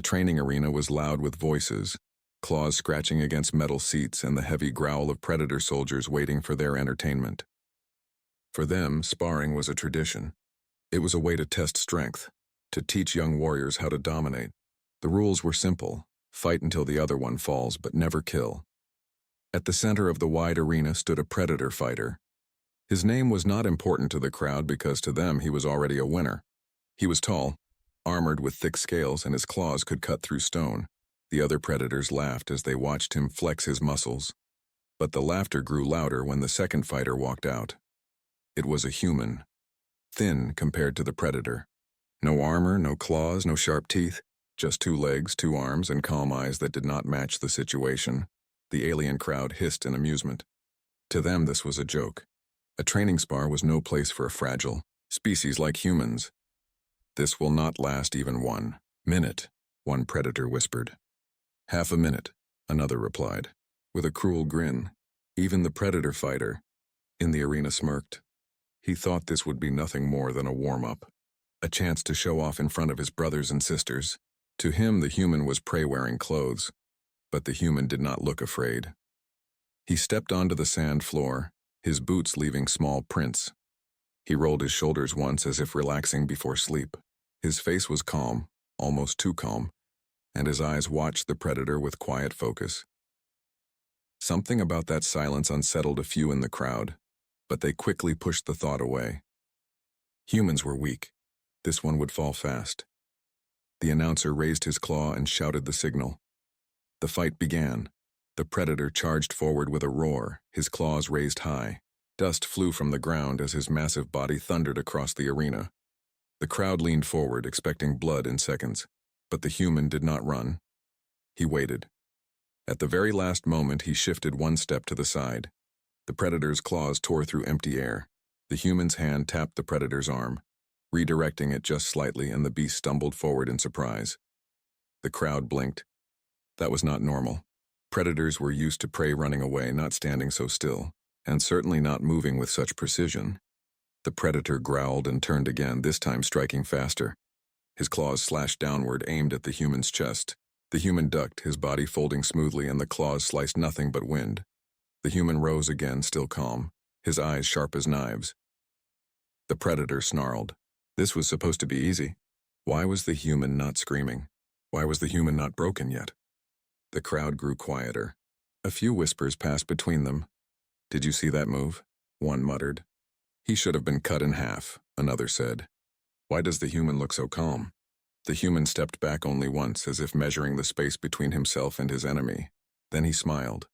The training arena was loud with voices, claws scratching against metal seats and the heavy growl of predator soldiers waiting for their entertainment. For them, sparring was a tradition. It was a way to test strength, to teach young warriors how to dominate. The rules were simple: fight until the other one falls, but never kill. At the center of the wide arena stood a predator fighter. His name was not important to the crowd because to them he was already a winner. He was tall, armored with thick scales, and his claws could cut through stone. The other predators laughed as they watched him flex his muscles. But the laughter grew louder when the second fighter walked out. It was a human, thin compared to the predator. No armor, no claws, no sharp teeth, just 2 legs, 2 arms, and calm eyes that did not match the situation. The alien crowd hissed in amusement. To them, this was a joke. A training spar was no place for a fragile species like humans. "This will not last even 1 minute," one predator whispered. "Half a minute," another replied, with a cruel grin. Even the predator fighter in the arena smirked. He thought this would be nothing more than a warm-up, a chance to show off in front of his brothers and sisters. To him, the human was prey-wearing clothes, but the human did not look afraid. He stepped onto the sand floor, his boots leaving small prints. He rolled his shoulders once as if relaxing before sleep. His face was calm, almost too calm, and his eyes watched the predator with quiet focus. Something about that silence unsettled a few in the crowd, but they quickly pushed the thought away. Humans were weak. This one would fall fast. The announcer raised his claw and shouted the signal. The fight began. The predator charged forward with a roar, his claws raised high. Dust flew from the ground as his massive body thundered across the arena. The crowd leaned forward, expecting blood in seconds, but the human did not run. He waited. At the very last moment, he shifted 1 step to the side. The predator's claws tore through empty air. The human's hand tapped the predator's arm, redirecting it just slightly, and the beast stumbled forward in surprise. The crowd blinked. That was not normal. Predators were used to prey running away, not standing so still, and certainly not moving with such precision. The predator growled and turned again, this time striking faster. His claws slashed downward, aimed at the human's chest. The human ducked, his body folding smoothly, and the claws sliced nothing but wind. The human rose again, still calm, his eyes sharp as knives. The predator snarled. This was supposed to be easy. Why was the human not screaming? Why was the human not broken yet? The crowd grew quieter. A few whispers passed between them. "Did you see that move?" one muttered. "He should have been cut in half," another said. "Why does the human look so calm?" The human stepped back only once, as if measuring the space between himself and his enemy. Then he smiled.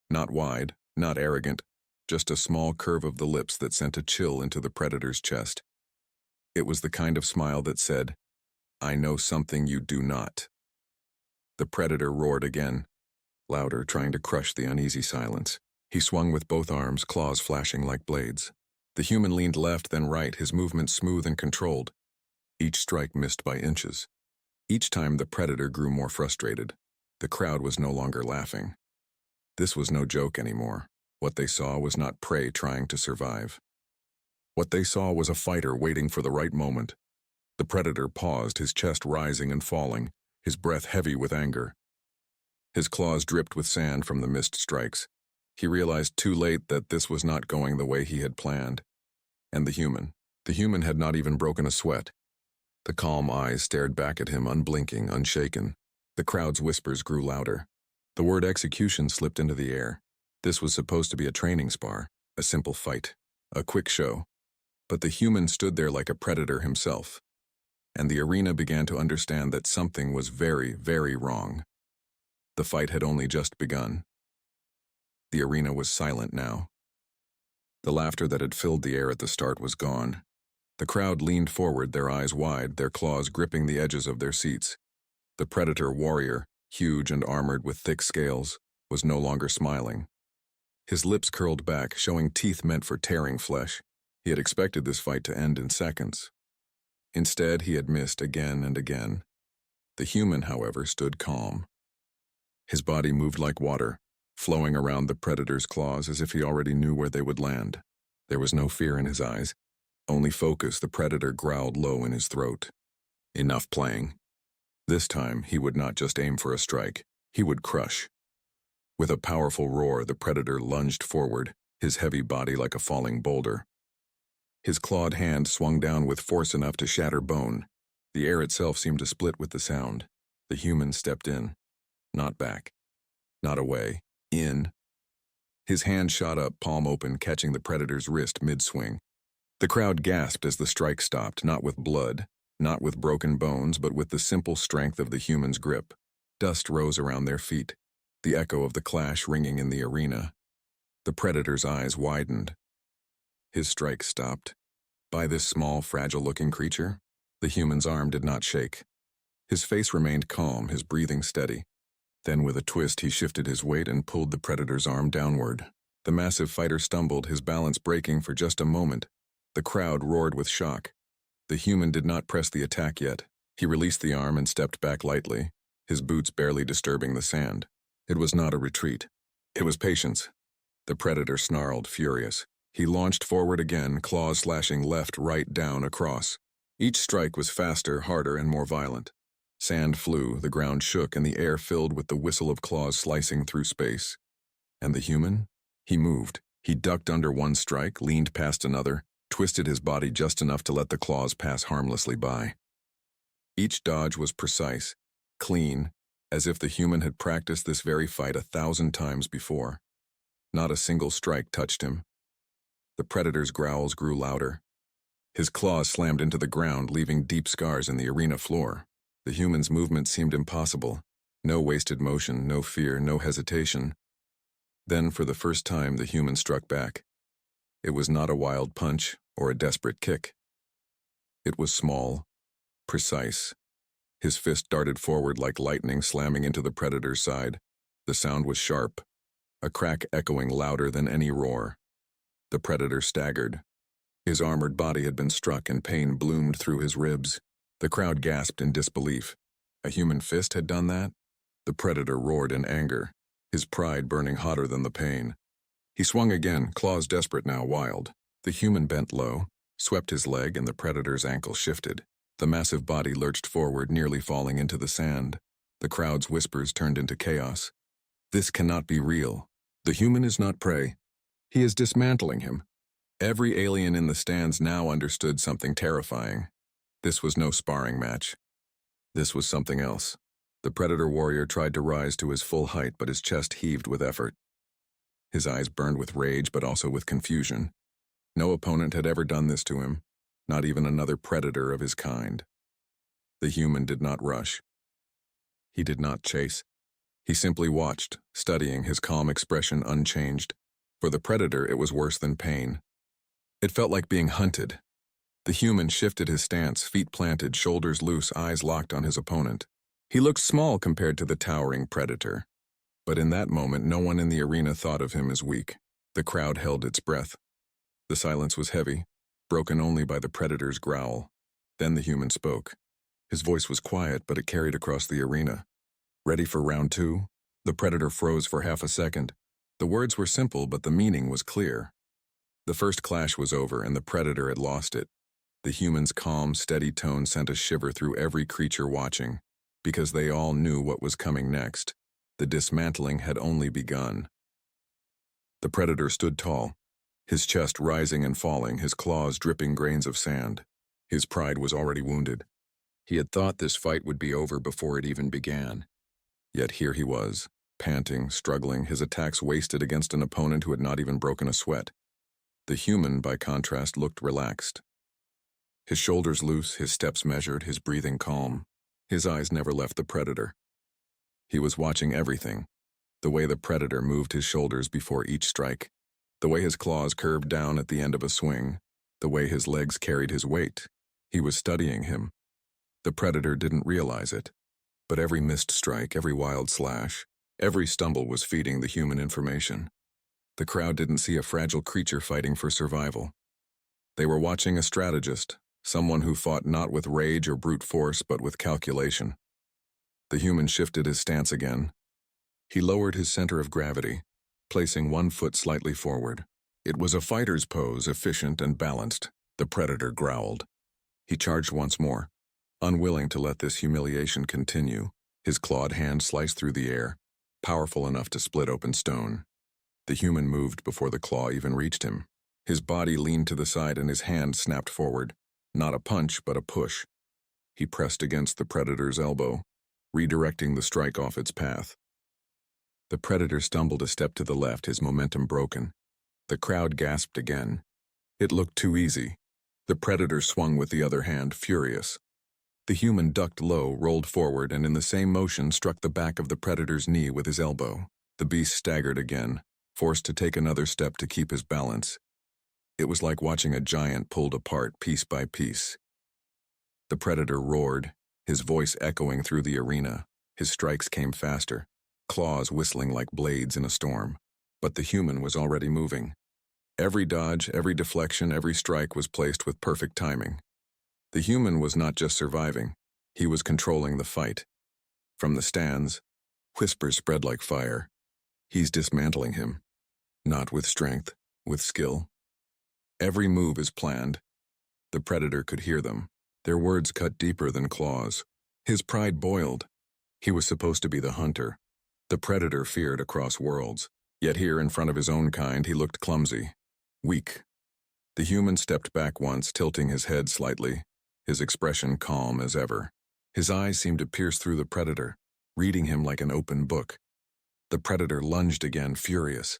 Not wide, not arrogant, just a small curve of the lips that sent a chill into the predator's chest. It was the kind of smile that said, "I know something you do not." The predator roared again, louder, trying to crush the uneasy silence. He swung with both arms, claws flashing like blades. The human leaned left, then right, his movements smooth and controlled. Each strike missed by inches. Each time the predator grew more frustrated. The crowd was no longer laughing. This was no joke anymore. What they saw was not prey trying to survive. What they saw was a fighter waiting for the right moment. The predator paused, his chest rising and falling, his breath heavy with anger. His claws dripped with sand from the missed strikes. He realized too late that this was not going the way he had planned. And the human had not even broken a sweat. The calm eyes stared back at him, unblinking, unshaken. The crowd's whispers grew louder. The word execution slipped into the air. This was supposed to be a training spar, a simple fight, a quick show. But the human stood there like a predator himself. And the arena began to understand that something was very, very wrong. The fight had only just begun. The arena was silent now. The laughter that had filled the air at the start was gone. The crowd leaned forward, their eyes wide, their claws gripping the edges of their seats. The predator warrior, huge and armored with thick scales, was no longer smiling. His lips curled back, showing teeth meant for tearing flesh. He had expected this fight to end in seconds. Instead, he had missed again and again. The human, however, stood calm. His body moved like water, flowing around the predator's claws as if he already knew where they would land. There was no fear in his eyes. Only focus. The predator growled low in his throat. "Enough playing. This time, he would not just aim for a strike, he would crush. With a powerful roar, the predator lunged forward, his heavy body like a falling boulder. His clawed hand swung down with force enough to shatter bone. The air itself seemed to split with the sound. The human stepped in. Not back. Not away. In. His hand shot up, palm open, catching the predator's wrist mid-swing. The crowd gasped as the strike stopped, not with blood, not with broken bones, but with the simple strength of the human's grip. Dust rose around their feet, the echo of the clash ringing in the arena. The predator's eyes widened. His strike stopped. By this small, fragile-looking creature, the human's arm did not shake. His face remained calm, his breathing steady. Then with a twist, he shifted his weight and pulled the predator's arm downward. The massive fighter stumbled, his balance breaking for just a moment. The crowd roared with shock. The human did not press the attack yet. He released the arm and stepped back lightly, his boots barely disturbing the sand. It was not a retreat. It was patience. The predator snarled, furious. He launched forward again, claws slashing left, right, down, across. Each strike was faster, harder, and more violent. Sand flew, the ground shook, and the air filled with the whistle of claws slicing through space. And the human? He moved. He ducked under one strike, leaned past another, twisted his body just enough to let the claws pass harmlessly by. Each dodge was precise, clean, as if the human had practiced this very fight 1,000 times before. Not a single strike touched him. The predator's growls grew louder. His claws slammed into the ground, leaving deep scars in the arena floor. The human's movement seemed impossible. No wasted motion, no fear, no hesitation. Then, for the first time, the human struck back. It was not a wild punch or a desperate kick. It was small, precise. His fist darted forward like lightning, slamming into the predator's side. The sound was sharp, a crack echoing louder than any roar. The predator staggered. His armored body had been struck and pain bloomed through his ribs. The crowd gasped in disbelief. A human fist had done that? The predator roared in anger, his pride burning hotter than the pain. He swung again, claws desperate now, wild. The human bent low, swept his leg, and the predator's ankle shifted. The massive body lurched forward, nearly falling into the sand. The crowd's whispers turned into chaos. This cannot be real. The human is not prey. He is dismantling him. Every alien in the stands now understood something terrifying. This was no sparring match. This was something else. The predator warrior tried to rise to his full height, but his chest heaved with effort. His eyes burned with rage, but also with confusion. No opponent had ever done this to him, not even another predator of his kind. The human did not rush. He did not chase. He simply watched, studying, his calm expression unchanged. For the predator, it was worse than pain. It felt like being hunted. The human shifted his stance, feet planted, shoulders loose, eyes locked on his opponent. He looked small compared to the towering predator. But in that moment, no one in the arena thought of him as weak. The crowd held its breath. The silence was heavy, broken only by the predator's growl. Then the human spoke. His voice was quiet, but it carried across the arena. Ready for round 2? The predator froze for half a second. The words were simple, but the meaning was clear. The first clash was over, and the predator had lost it. The human's calm, steady tone sent a shiver through every creature watching, because they all knew what was coming next. The dismantling had only begun. The predator stood tall, his chest rising and falling, his claws dripping grains of sand. His pride was already wounded. He had thought this fight would be over before it even began. Yet here he was, panting, struggling, his attacks wasted against an opponent who had not even broken a sweat. The human, by contrast, looked relaxed. His shoulders loose, his steps measured, his breathing calm. His eyes never left the predator. He was watching everything. The way the predator moved his shoulders before each strike. The way his claws curved down at the end of a swing. The way his legs carried his weight. He was studying him. The predator didn't realize it. But every missed strike, every wild slash, every stumble was feeding the human information. The crowd didn't see a fragile creature fighting for survival. They were watching a strategist, someone who fought not with rage or brute force, but with calculation. The human shifted his stance again. He lowered his center of gravity, placing one foot slightly forward. It was a fighter's pose, efficient and balanced. The predator growled. He charged once more. Unwilling to let this humiliation continue, his clawed hand sliced through the air, powerful enough to split open stone. The human moved before the claw even reached him. His body leaned to the side and his hand snapped forward. Not a punch, but a push. He pressed against the predator's elbow, redirecting the strike off its path. The predator stumbled a step to the left, his momentum broken. The crowd gasped again. It looked too easy. The predator swung with the other hand, furious. The human ducked low, rolled forward, and in the same motion struck the back of the predator's knee with his elbow. The beast staggered again, forced to take another step to keep his balance. It was like watching a giant pulled apart piece by piece. The predator roared, his voice echoing through the arena. His strikes came faster, claws whistling like blades in a storm. But the human was already moving. Every dodge, every deflection, every strike was placed with perfect timing. The human was not just surviving, he was controlling the fight. From the stands, whispers spread like fire. He's dismantling him. Not with strength, with skill. Every move is planned. The predator could hear them. Their words cut deeper than claws. His pride boiled. He was supposed to be the hunter. The predator feared across worlds. Yet here, in front of his own kind, he looked clumsy. Weak. The human stepped back once, tilting his head slightly, his expression calm as ever. His eyes seemed to pierce through the predator, reading him like an open book. The predator lunged again, furious.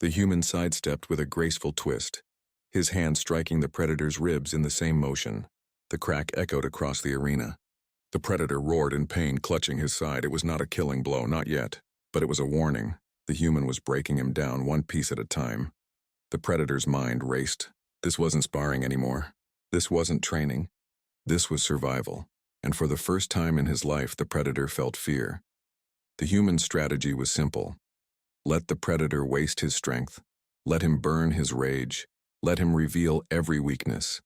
The human sidestepped with a graceful twist, his hand striking the predator's ribs in the same motion. The crack echoed across the arena. The predator roared in pain, clutching his side. It was not a killing blow, not yet, but it was a warning. The human was breaking him down one piece at a time. The predator's mind raced. This wasn't sparring anymore. This wasn't training. This was survival. And for the first time in his life, the predator felt fear. The human strategy was simple. Let the predator waste his strength. Let him burn his rage. Let him reveal every weakness.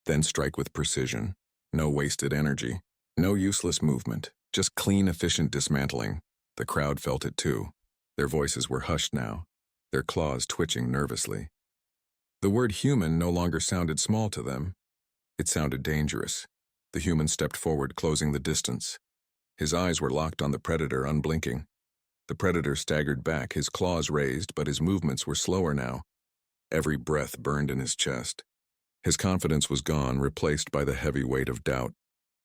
Then strike with precision. No wasted energy. No useless movement. Just clean, efficient dismantling. The crowd felt it too. Their voices were hushed now, their claws twitching nervously. The word human no longer sounded small to them. It sounded dangerous. The human stepped forward, closing the distance. His eyes were locked on the predator, unblinking. The predator staggered back, his claws raised, but his movements were slower now. Every breath burned in his chest. His confidence was gone, replaced by the heavy weight of doubt.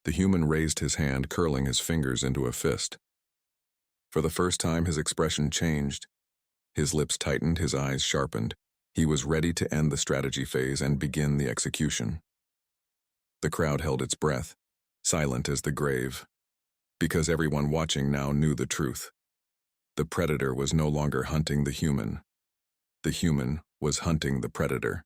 The human raised his hand, curling his fingers into a fist. For the first time, his expression changed. His lips tightened, his eyes sharpened. He was ready to end the strategy phase and begin the execution. The crowd held its breath, silent as the grave, because everyone watching now knew the truth. The predator was no longer hunting the human. The human was hunting the predator.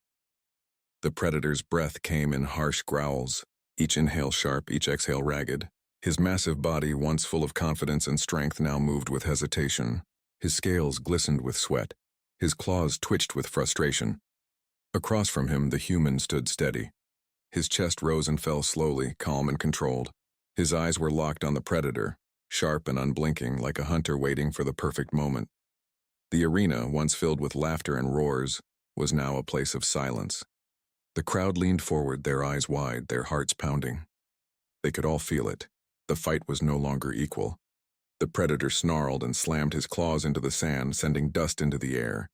The predator's breath came in harsh growls, each inhale sharp, each exhale ragged. His massive body, once full of confidence and strength, now moved with hesitation. His scales glistened with sweat. His claws twitched with frustration. Across from him, the human stood steady. His chest rose and fell slowly, calm and controlled. His eyes were locked on the predator, sharp and unblinking, like a hunter waiting for the perfect moment. The arena, once filled with laughter and roars, was now a place of silence. The crowd leaned forward, their eyes wide, their hearts pounding. They could all feel it. The fight was no longer equal. The predator snarled and slammed his claws into the sand, sending dust into the air.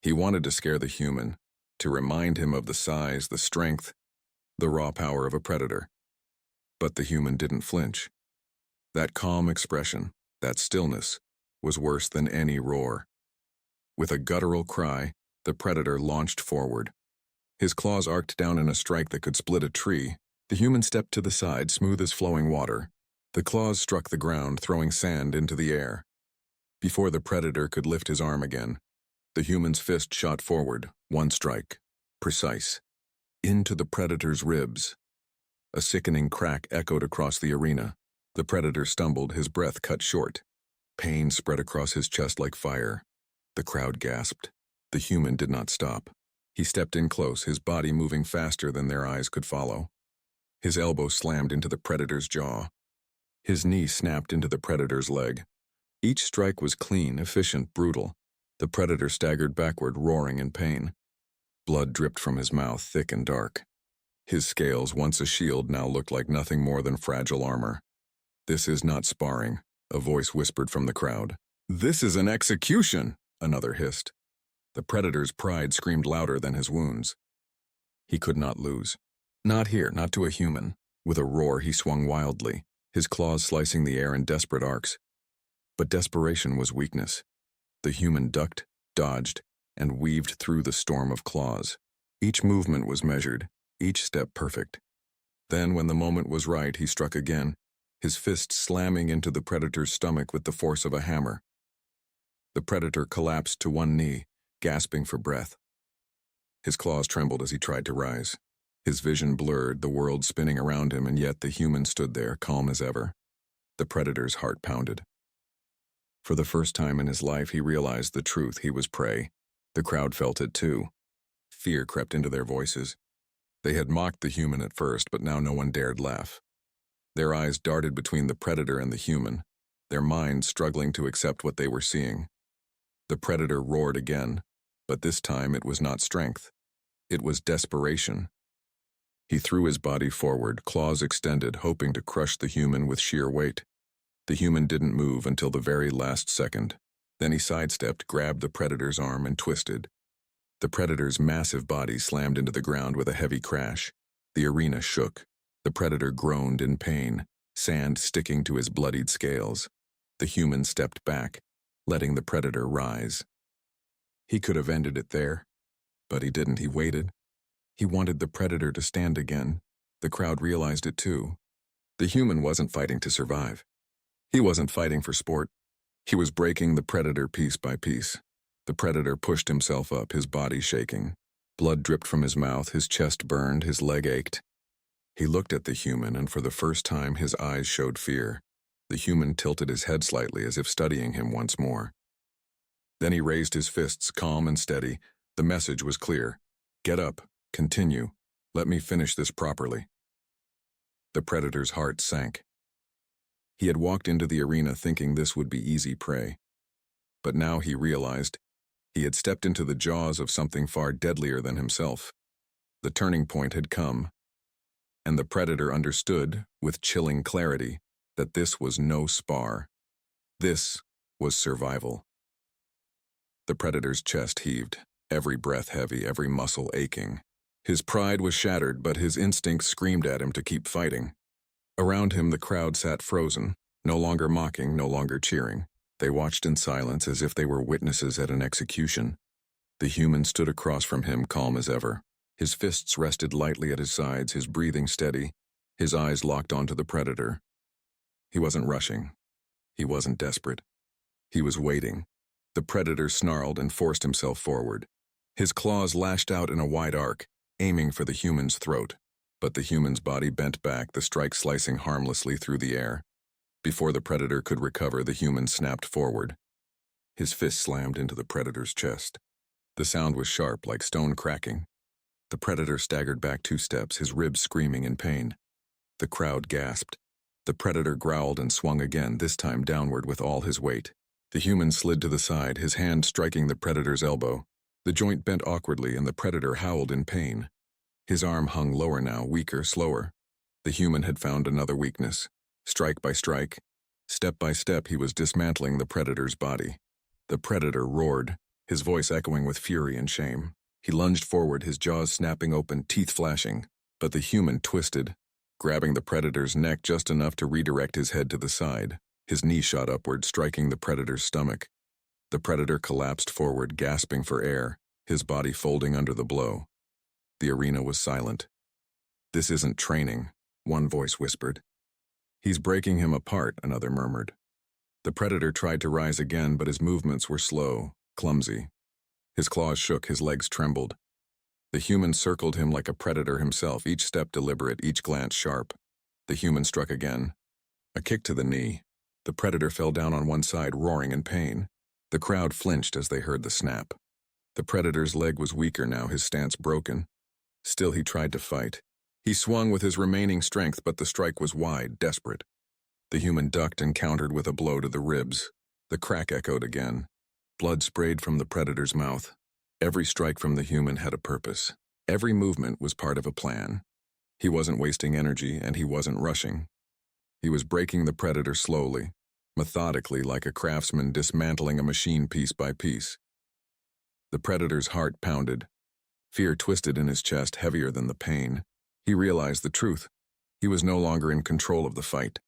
He wanted to scare the human, to remind him of the size, the strength, the raw power of a predator. But the human didn't flinch. That calm expression, that stillness, was worse than any roar. With a guttural cry, the predator launched forward. His claws arced down in a strike that could split a tree. The human stepped to the side, smooth as flowing water. The claws struck the ground, throwing sand into the air. Before the predator could lift his arm again, the human's fist shot forward, one strike, precise, into the predator's ribs. A sickening crack echoed across the arena. The predator stumbled, his breath cut short. Pain spread across his chest like fire. The crowd gasped. The human did not stop. He stepped in close, his body moving faster than their eyes could follow. His elbow slammed into the predator's jaw. His knee snapped into the predator's leg. Each strike was clean, efficient, brutal. The predator staggered backward, roaring in pain. Blood dripped from his mouth, thick and dark. His scales, once a shield, now looked like nothing more than fragile armor. "This is not sparring," a voice whispered from the crowd. "This is an execution," another hissed. The predator's pride screamed louder than his wounds. He could not lose. Not here, not to a human. With a roar, he swung wildly, his claws slicing the air in desperate arcs. But desperation was weakness. The human ducked, dodged, and weaved through the storm of claws. Each movement was measured, each step perfect. Then, when the moment was right, he struck again, his fist slamming into the predator's stomach with the force of a hammer. The predator collapsed to one knee, gasping for breath. His claws trembled as he tried to rise. His vision blurred, the world spinning around him, and yet the human stood there, calm as ever. The predator's heart pounded. For the first time in his life, he realized the truth: he was prey. The crowd felt it too. Fear crept into their voices. They had mocked the human at first, but now no one dared laugh. Their eyes darted between the predator and the human, their minds struggling to accept what they were seeing. The predator roared again, but this time it was not strength. It was desperation. He threw his body forward, claws extended, hoping to crush the human with sheer weight. The human didn't move until the very last second. Then he sidestepped, grabbed the predator's arm, and twisted. The predator's massive body slammed into the ground with a heavy crash. The arena shook. The predator groaned in pain, sand sticking to his bloodied scales. The human stepped back, letting the predator rise. He could have ended it there, but he didn't. He waited. He wanted the predator to stand again. The crowd realized it too. The human wasn't fighting to survive. He wasn't fighting for sport. He was breaking the predator piece by piece. The predator pushed himself up, his body shaking. Blood dripped from his mouth, his chest burned, his leg ached. He looked at the human, and for the first time his eyes showed fear. The human tilted his head slightly, as if studying him once more. Then he raised his fists, calm and steady. The message was clear. "Get up. Continue. Let me finish this properly." The predator's heart sank. He had walked into the arena thinking this would be easy prey. But now he realized he had stepped into the jaws of something far deadlier than himself. The turning point had come, and the predator understood, with chilling clarity, that this was no spar. This was survival. The predator's chest heaved, every breath heavy, every muscle aching. His pride was shattered, but his instincts screamed at him to keep fighting. Around him the crowd sat frozen, no longer mocking, no longer cheering. They watched in silence as if they were witnesses at an execution. The human stood across from him, calm as ever. His fists rested lightly at his sides, his breathing steady, his eyes locked onto the predator. He wasn't rushing. He wasn't desperate. He was waiting. The predator snarled and forced himself forward. His claws lashed out in a wide arc, aiming for the human's throat. But the human's body bent back, the strike slicing harmlessly through the air. Before the predator could recover, the human snapped forward. His fist slammed into the predator's chest. The sound was sharp, like stone cracking. The predator staggered back 2 steps, his ribs screaming in pain. The crowd gasped. The predator growled and swung again, this time downward with all his weight. The human slid to the side, his hand striking the predator's elbow. The joint bent awkwardly, and the predator howled in pain. His arm hung lower now, weaker, slower. The human had found another weakness. Strike by strike, step by step, he was dismantling the predator's body. The predator roared, his voice echoing with fury and shame. He lunged forward, his jaws snapping open, teeth flashing. But the human twisted, grabbing the predator's neck just enough to redirect his head to the side. His knee shot upward, striking the predator's stomach. The predator collapsed forward, gasping for air, his body folding under the blow. The arena was silent. "This isn't training," one voice whispered. "He's breaking him apart," another murmured. The predator tried to rise again, but his movements were slow, clumsy. His claws shook, his legs trembled. The human circled him like a predator himself, each step deliberate, each glance sharp. The human struck again. A kick to the knee. The predator fell down on one side, roaring in pain. The crowd flinched as they heard the snap. The predator's leg was weaker now, his stance broken. Still he tried to fight. He swung with his remaining strength, but the strike was wide, desperate. The human ducked and countered with a blow to the ribs. The crack echoed again. Blood sprayed from the predator's mouth. Every strike from the human had a purpose. Every movement was part of a plan. He wasn't wasting energy, and he wasn't rushing. He was breaking the predator slowly, methodically, like a craftsman dismantling a machine piece by piece. The predator's heart pounded. Fear twisted in his chest, heavier than the pain. He realized the truth. He was no longer in control of the fight.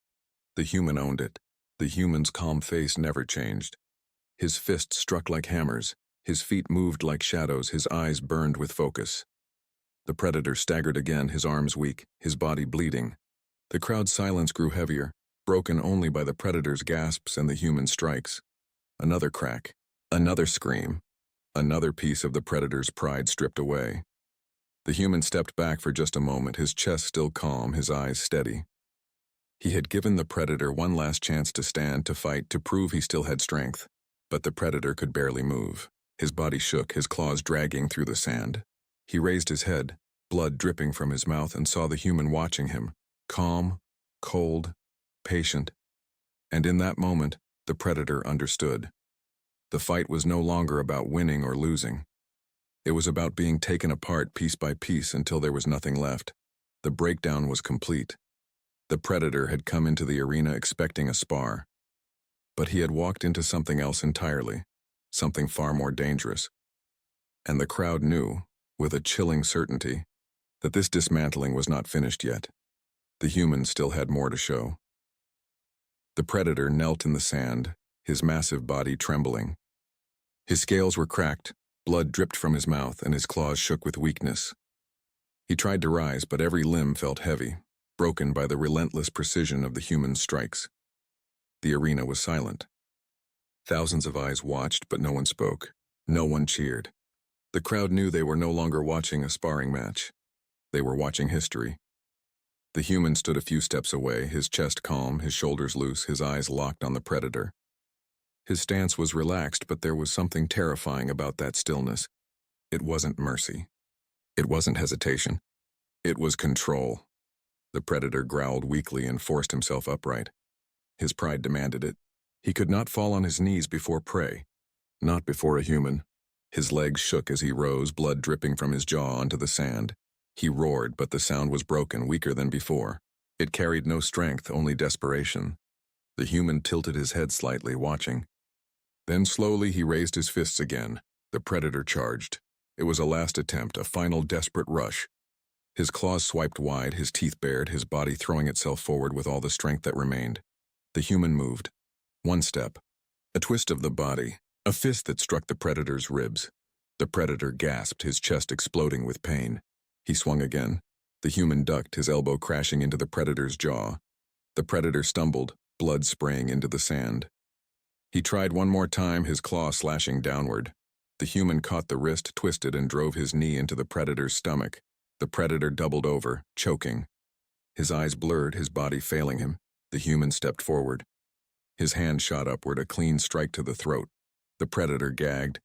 The human owned it. The human's calm face never changed. His fists struck like hammers. His feet moved like shadows. His eyes burned with focus. The predator staggered again, his arms weak, his body bleeding. The crowd's silence grew heavier, broken only by the predator's gasps and the human strikes. Another crack. Another scream. Another piece of the predator's pride stripped away. The human stepped back for just a moment, his chest still calm, his eyes steady. He had given the predator one last chance to stand, to fight, to prove he still had strength. But the predator could barely move. His body shook, his claws dragging through the sand. He raised his head, blood dripping from his mouth, and saw the human watching him, calm, cold, patient. And in that moment, the predator understood. The fight was no longer about winning or losing. It was about being taken apart piece by piece until there was nothing left. The breakdown was complete. The predator had come into the arena expecting a spar. But he had walked into something else entirely, something far more dangerous. And the crowd knew, with a chilling certainty, that this dismantling was not finished yet. The human still had more to show. The predator knelt in the sand, his massive body trembling. His scales were cracked, blood dripped from his mouth, and his claws shook with weakness. He tried to rise, but every limb felt heavy, broken by the relentless precision of the human's strikes. The arena was silent. Thousands of eyes watched, but no one spoke. No one cheered. The crowd knew they were no longer watching a sparring match. They were watching history. The human stood a few steps away, his chest calm, his shoulders loose, his eyes locked on the predator. His stance was relaxed, but there was something terrifying about that stillness. It wasn't mercy. It wasn't hesitation. It was control. The predator growled weakly and forced himself upright. His pride demanded it. He could not fall on his knees before prey. Not before a human. His legs shook as he rose, blood dripping from his jaw onto the sand. He roared, but the sound was broken, weaker than before. It carried no strength, only desperation. The human tilted his head slightly, watching. Then slowly he raised his fists again. The predator charged. It was a last attempt, a final desperate rush. His claws swiped wide, his teeth bared, his body throwing itself forward with all the strength that remained. The human moved. One step. A twist of the body. A fist that struck the predator's ribs. The predator gasped, his chest exploding with pain. He swung again. The human ducked, his elbow crashing into the predator's jaw. The predator stumbled, blood spraying into the sand. He tried one more time, his claw slashing downward. The human caught the wrist, twisted, and drove his knee into the predator's stomach. The predator doubled over, choking. His eyes blurred, his body failing him. The human stepped forward. His hand shot upward, a clean strike to the throat. The predator gagged,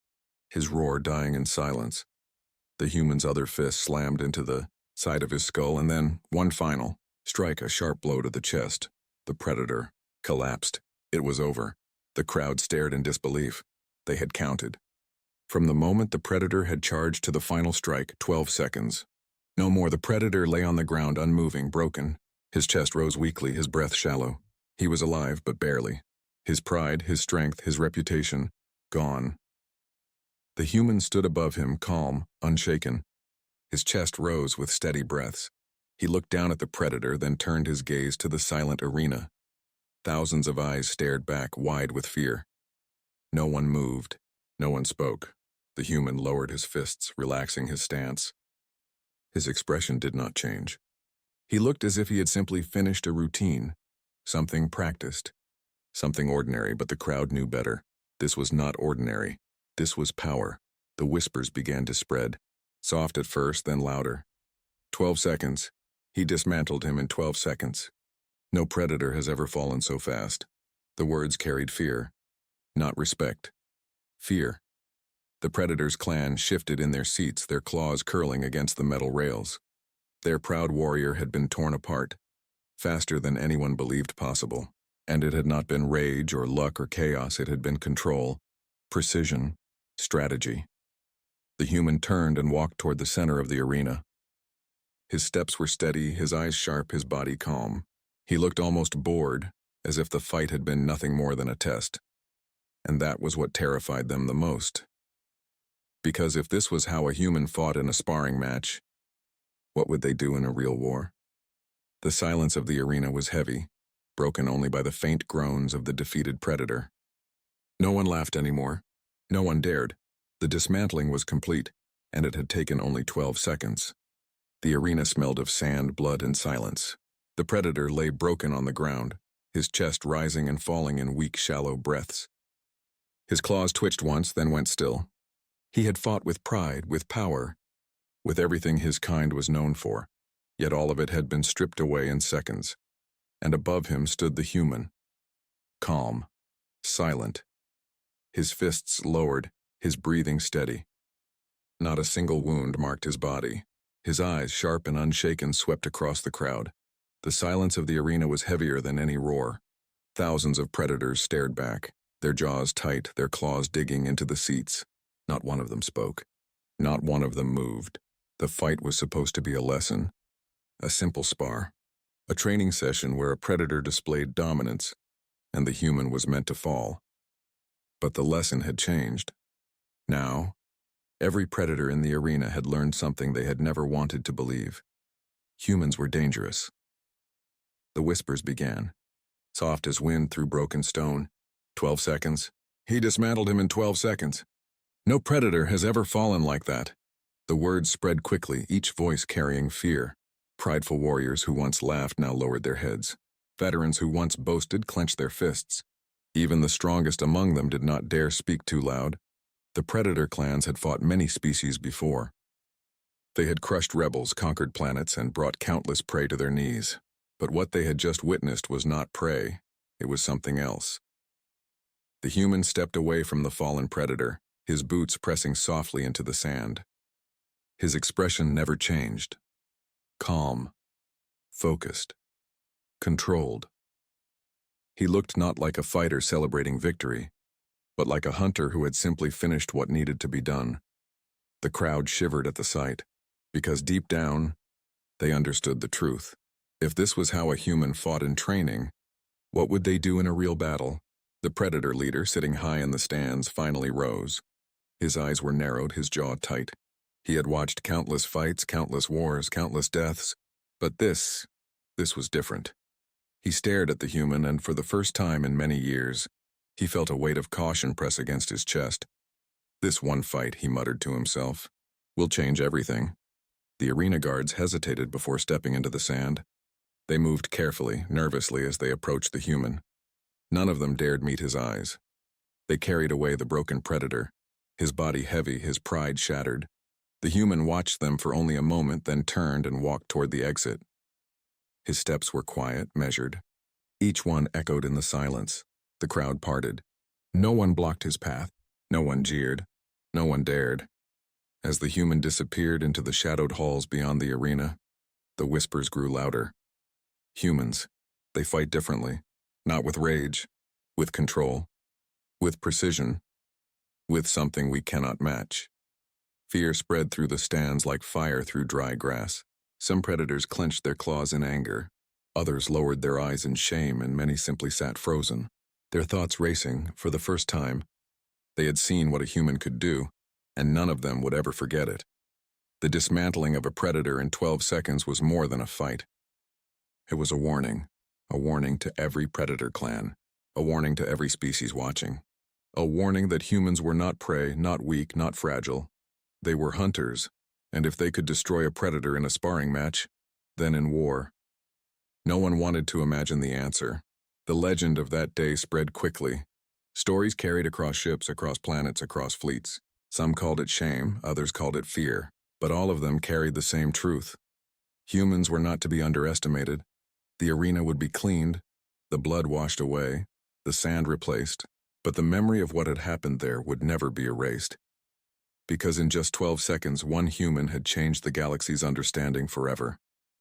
his roar dying in silence. The human's other fist slammed into the side of his skull, and then, one final strike, a sharp blow to the chest. The predator collapsed. It was over. The crowd stared in disbelief. They had counted. From the moment the predator had charged to the final strike, 12 seconds. No more. The predator lay on the ground, unmoving, broken. His chest rose weakly, his breath shallow. He was alive, but barely. His pride, his strength, his reputation, gone. The human stood above him, calm, unshaken. His chest rose with steady breaths. He looked down at the predator, then turned his gaze to the silent arena. Thousands of eyes stared back, wide with fear. No one moved. No one spoke. The human lowered his fists, relaxing his stance. His expression did not change. He looked as if he had simply finished a routine, something practiced, something ordinary, but the crowd knew better. This was not ordinary. This was power. The whispers began to spread, soft at first, then louder. 12 seconds. He dismantled him in 12 seconds. No predator has ever fallen so fast. The words carried fear, not respect. Fear. The predator's clan shifted in their seats, their claws curling against the metal rails. Their proud warrior had been torn apart, faster than anyone believed possible. And it had not been rage or luck or chaos, it had been control, precision, strategy. The human turned and walked toward the center of the arena. His steps were steady, his eyes sharp, his body calm. He looked almost bored, as if the fight had been nothing more than a test. And that was what terrified them the most. Because if this was how a human fought in a sparring match, what would they do in a real war? The silence of the arena was heavy, broken only by the faint groans of the defeated predator. No one laughed anymore. No one dared. The dismantling was complete, and it had taken only 12 seconds. The arena smelled of sand, blood, and silence. The predator lay broken on the ground, his chest rising and falling in weak, shallow breaths. His claws twitched once, then went still. He had fought with pride, with power, with everything his kind was known for, yet all of it had been stripped away in seconds. And above him stood the human, calm, silent, his fists lowered, his breathing steady. Not a single wound marked his body. His eyes, sharp and unshaken, swept across the crowd. The silence of the arena was heavier than any roar. Thousands of predators stared back, their jaws tight, their claws digging into the seats. Not one of them spoke. Not one of them moved. The fight was supposed to be a lesson, a simple spar, a training session where a predator displayed dominance, and the human was meant to fall. But the lesson had changed. Now, every predator in the arena had learned something they had never wanted to believe. Humans were dangerous. The whispers began, soft as wind through broken stone. 12 seconds. He dismantled him in 12 seconds. No predator has ever fallen like that. The words spread quickly, each voice carrying fear. Prideful warriors who once laughed now lowered their heads. Veterans who once boasted clenched their fists. Even the strongest among them did not dare speak too loud. The predator clans had fought many species before. They had crushed rebels, conquered planets, and brought countless prey to their knees. But what they had just witnessed was not prey, it was something else. The human stepped away from the fallen predator, his boots pressing softly into the sand. His expression never changed. Calm, focused, controlled. He looked not like a fighter celebrating victory, but like a hunter who had simply finished what needed to be done. The crowd shivered at the sight, because deep down, they understood the truth. If this was how a human fought in training, what would they do in a real battle? The predator leader, sitting high in the stands, finally rose. His eyes were narrowed, his jaw tight. He had watched countless fights, countless wars, countless deaths, but this was different. He stared at the human, and for the first time in many years, he felt a weight of caution press against his chest. This one fight, he muttered to himself, will change everything. The arena guards hesitated before stepping into the sand. They moved carefully, nervously as they approached the human. None of them dared meet his eyes. They carried away the broken predator, his body heavy, his pride shattered. The human watched them for only a moment, then turned and walked toward the exit. His steps were quiet, measured. Each one echoed in the silence. The crowd parted. No one blocked his path. No one jeered. No one dared. As the human disappeared into the shadowed halls beyond the arena, the whispers grew louder. Humans, they fight differently. Not with rage, with control, with precision, with something we cannot match. Fear spread through the stands like fire through dry grass. Some predators clenched their claws in anger. Others lowered their eyes in shame, and many simply sat frozen, their thoughts racing. For the first time, they had seen what a human could do, and none of them would ever forget it. The dismantling of a predator in 12 seconds was more than a fight. It was a warning to every predator clan, a warning to every species watching. A warning that humans were not prey, not weak, not fragile. They were hunters, and if they could destroy a predator in a sparring match, then in war. No one wanted to imagine the answer. The legend of that day spread quickly. Stories carried across ships, across planets, across fleets. Some called it shame, others called it fear, but all of them carried the same truth. Humans were not to be underestimated. The arena would be cleaned, the blood washed away, the sand replaced, but the memory of what had happened there would never be erased. Because in just 12 seconds, one human had changed the galaxy's understanding forever.